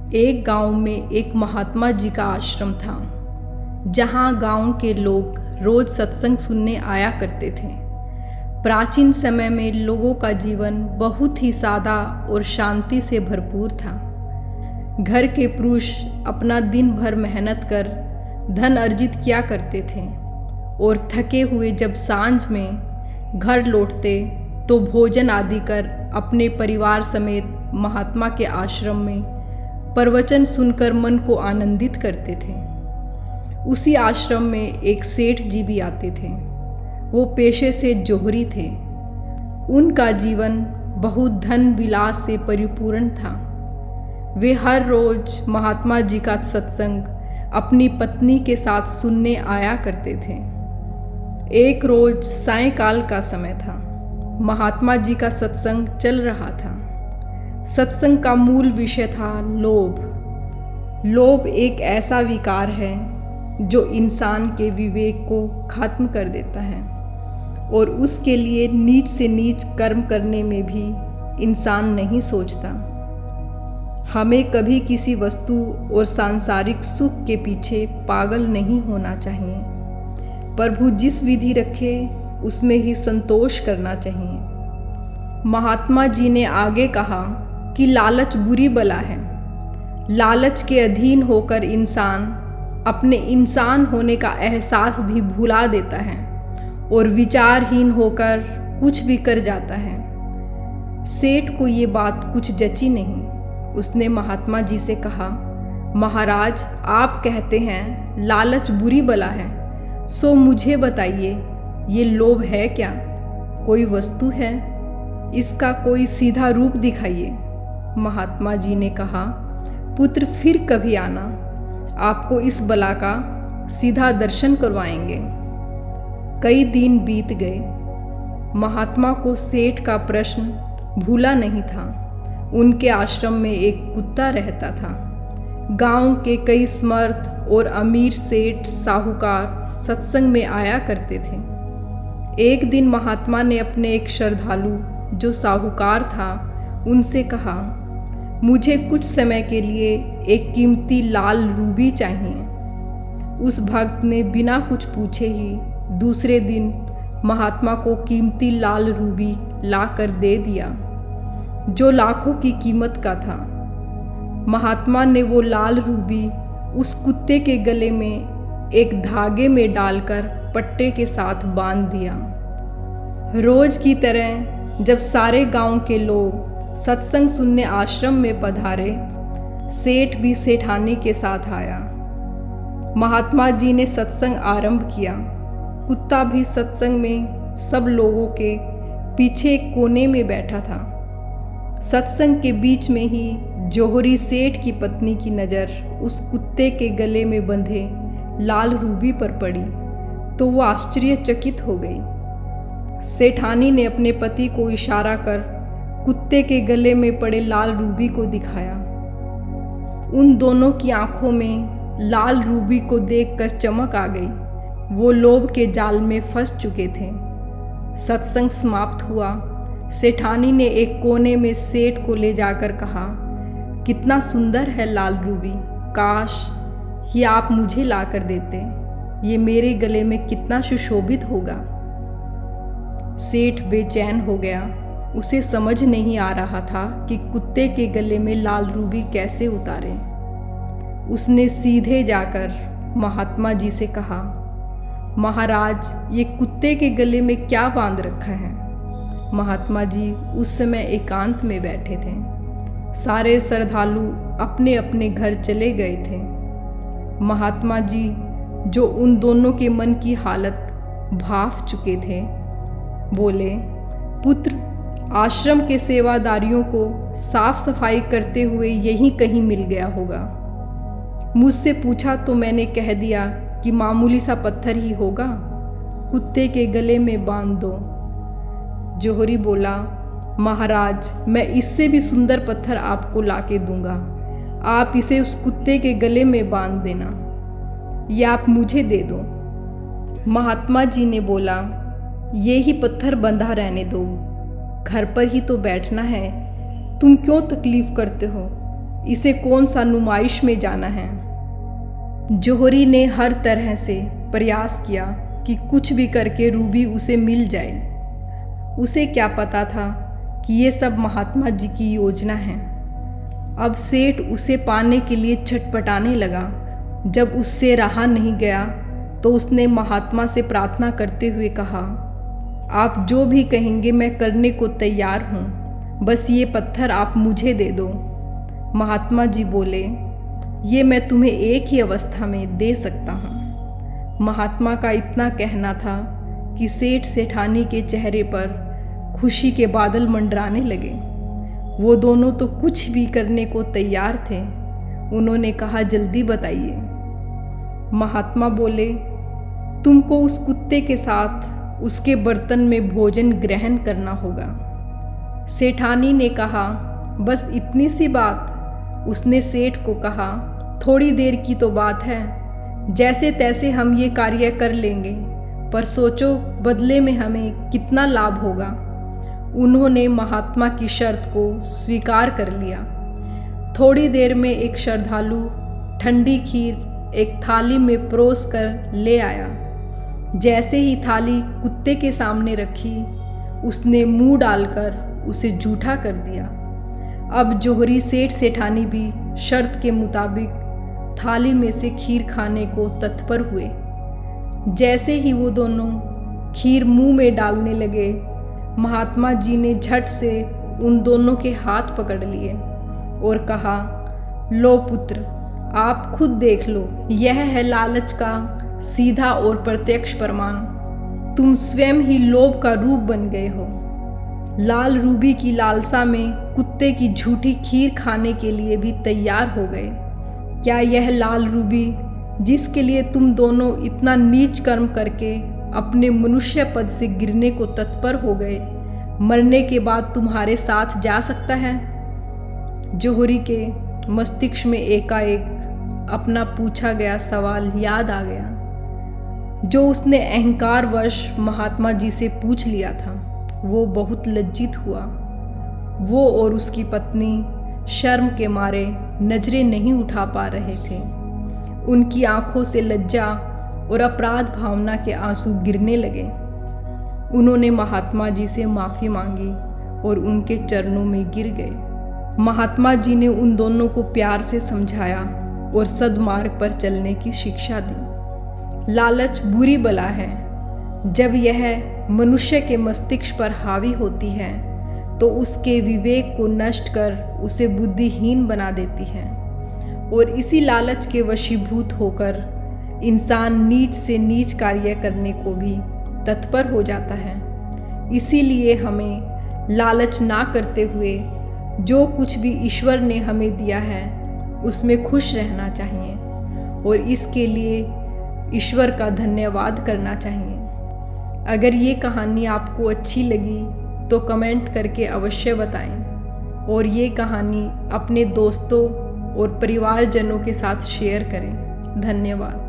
एक गांव में एक महात्मा जी का आश्रम था, जहां गांव के लोग रोज सत्संग सुनने आया करते थे। प्राचीन समय में लोगों का जीवन बहुत ही सादा और शांति से भरपूर था। घर के पुरुष अपना दिन भर मेहनत कर धन अर्जित किया करते थे और थके हुए जब सांझ में घर लौटते तो भोजन आदि कर अपने परिवार समेत महात्मा के आश्रम में प्रवचन सुनकर मन को आनंदित करते थे। उसी आश्रम में एक सेठ जी भी आते थे। वो पेशे से जोहरी थे। उनका जीवन बहुत धन विलास से परिपूर्ण था। वे हर रोज महात्मा जी का सत्संग अपनी पत्नी के साथ सुनने आया करते थे। एक रोज सायंकाल का समय था। महात्मा जी का सत्संग चल रहा था। सत्संग का मूल विषय था लोभ। लोभ एक ऐसा विकार है जो इंसान के विवेक को खत्म कर देता है और उसके लिए नीच से नीच कर्म करने में भी इंसान नहीं सोचता। हमें कभी किसी वस्तु और सांसारिक सुख के पीछे पागल नहीं होना चाहिए। प्रभु जिस विधि रखे उसमें ही संतोष करना चाहिए। महात्मा जी ने आगे कहा कि लालच बुरी बला है। लालच के अधीन होकर इंसान अपने इंसान होने का एहसास भी भुला देता है और विचारहीन होकर कुछ भी कर जाता है। सेठ को ये बात कुछ जची नहीं। उसने महात्मा जी से कहा, महाराज, आप कहते हैं लालच बुरी बला है, सो मुझे बताइए ये लोभ है क्या? कोई वस्तु है? इसका कोई सीधा रूप दिखाइए। महात्मा जी ने कहा, पुत्र फिर कभी आना, आपको इस बला का सीधा दर्शन करवाएंगे। कई दिन बीत गए। महात्मा को सेठ का प्रश्न भूला नहीं था। उनके आश्रम में एक कुत्ता रहता था। गांव के कई समर्थ और अमीर सेठ साहूकार सत्संग में आया करते थे। एक दिन महात्मा ने अपने एक श्रद्धालु जो साहूकार था उनसे कहा, मुझे कुछ समय के लिए एक कीमती लाल रूबी चाहिए। उस भक्त ने बिना कुछ पूछे ही दूसरे दिन महात्मा को कीमती लाल रूबी लाकर दे दिया, जो लाखों की कीमत का था। महात्मा ने वो लाल रूबी उस कुत्ते के गले में एक धागे में डालकर पट्टे के साथ बांध दिया। रोज की तरह जब सारे गांव के लोग सत्संग सुनने आश्रम में पधारे, सेठ भी सेठानी के साथ आया। महात्मा जी ने सत्संग आरंभ किया। कुत्ता भी सत्संग में सब लोगों के पीछे एक कोने में बैठा था। सत्संग के बीच में ही जोहरी सेठ की पत्नी की नज़र उस कुत्ते के गले में बंधे लाल रूबी पर पड़ी तो वो आश्चर्यचकित हो गई। सेठानी ने अपने पति को इशारा कर कुत्ते के गले में पड़े लाल रूबी को दिखाया। उन दोनों की आंखों में लाल रूबी को देखकर चमक आ गई। वो लोभ के जाल में फंस चुके थे। सत्संग समाप्त हुआ। सेठानी ने एक कोने में सेठ को ले जाकर कहा, कितना सुंदर है लाल रूबी, काश ये आप मुझे ला कर देते, ये मेरे गले में कितना सुशोभित होगा। सेठ बेचैन हो गया। उसे समझ नहीं आ रहा था कि कुत्ते के गले में लाल रूबी कैसे उतारे। उसने सीधे जाकर महात्मा जी से कहा, महाराज, ये कुत्ते के गले में क्या बांध रखा है? महात्मा जी उस समय एकांत में बैठे थे। सारे श्रद्धालु अपने अपने घर चले गए थे। महात्मा जी, जो उन दोनों के मन की हालत भांप चुके थे, बोले, पुत्र, आश्रम के सेवादारियों को साफ सफाई करते हुए यहीं कहीं मिल गया होगा। मुझसे पूछा तो मैंने कह दिया कि मामूली सा पत्थर ही होगा, कुत्ते के गले में बांध दो। जोहरी बोला, महाराज, मैं इससे भी सुंदर पत्थर आपको लाके दूंगा, आप इसे उस कुत्ते के गले में बांध देना, या आप मुझे दे दो। महात्मा जी ने बोला, ये ही पत्थर बंधा रहने दो, घर पर ही तो बैठना है, तुम क्यों तकलीफ करते हो? इसे कौन सा नुमाइश में जाना है। जौहरी ने हर तरह से प्रयास किया कि कुछ भी करके रूबी उसे मिल जाए। उसे क्या पता था कि ये सब महात्मा जी की योजना है। अब सेठ उसे पाने के लिए छटपटाने लगा। जब उससे रहा नहीं गया तो उसने महात्मा से प्रार्थना करते हुए कहा, आप जो भी कहेंगे मैं करने को तैयार हूँ, बस ये पत्थर आप मुझे दे दो। महात्मा जी बोले, ये मैं तुम्हें एक ही अवस्था में दे सकता हूँ। महात्मा का इतना कहना था कि सेठ सेठानी के चेहरे पर खुशी के बादल मंडराने लगे। वो दोनों तो कुछ भी करने को तैयार थे। उन्होंने कहा, जल्दी बताइए। महात्मा बोले, तुमको उस कुत्ते के साथ उसके बर्तन में भोजन ग्रहण करना होगा। सेठानी ने कहा, बस इतनी सी बात। उसने सेठ को कहा, थोड़ी देर की तो बात है, जैसे तैसे हम ये कार्य कर लेंगे, पर सोचो बदले में हमें कितना लाभ होगा। उन्होंने महात्मा की शर्त को स्वीकार कर लिया। थोड़ी देर में एक श्रद्धालु ठंडी खीर एक थाली में परोस कर ले आया। जैसे ही थाली कुत्ते के सामने रखी, उसने मुंह डालकर उसे जूठा कर दिया। अब जौहरी सेठ सेठानी भी शर्त के मुताबिक थाली में से खीर खाने को तत्पर हुए। जैसे ही वो दोनों खीर मुंह में डालने लगे, महात्मा जी ने झट से उन दोनों के हाथ पकड़ लिए और कहा, लो पुत्र, आप खुद देख लो, यह है लालच का सीधा और प्रत्यक्ष प्रमाण। तुम स्वयं ही लोभ का रूप बन गए हो। लाल रूबी की लालसा में कुत्ते की झूठी खीर खाने के लिए भी तैयार हो गए। क्या यह लाल रूबी, जिसके लिए तुम दोनों इतना नीच कर्म करके अपने मनुष्य पद से गिरने को तत्पर हो गए, मरने के बाद तुम्हारे साथ जा सकता है? जौहरी के मस्तिष्क में एकाएक अपना पूछा गया सवाल याद आ गया, जो उसने अहंकारवश महात्मा जी से पूछ लिया था। वो बहुत लज्जित हुआ। वो और उसकी पत्नी शर्म के मारे नजरें नहीं उठा पा रहे थे। उनकी आंखों से लज्जा और अपराध भावना के आंसू गिरने लगे। उन्होंने महात्मा जी से माफ़ी मांगी और उनके चरणों में गिर गए। महात्मा जी ने उन दोनों को प्यार से समझाया और सद्मार्ग पर चलने की शिक्षा दी। लालच बुरी बला है। जब यह मनुष्य के मस्तिष्क पर हावी होती है तो उसके विवेक को नष्ट कर उसे बुद्धिहीन बना देती है, और इसी लालच के वशीभूत होकर इंसान नीच से नीच कार्य करने को भी तत्पर हो जाता है। इसीलिए हमें लालच ना करते हुए जो कुछ भी ईश्वर ने हमें दिया है उसमें खुश रहना चाहिए और इसके लिए ईश्वर का धन्यवाद करना चाहिए। अगर ये कहानी आपको अच्छी लगी तो कमेंट करके अवश्य बताएं और ये कहानी अपने दोस्तों और परिवारजनों के साथ शेयर करें। धन्यवाद।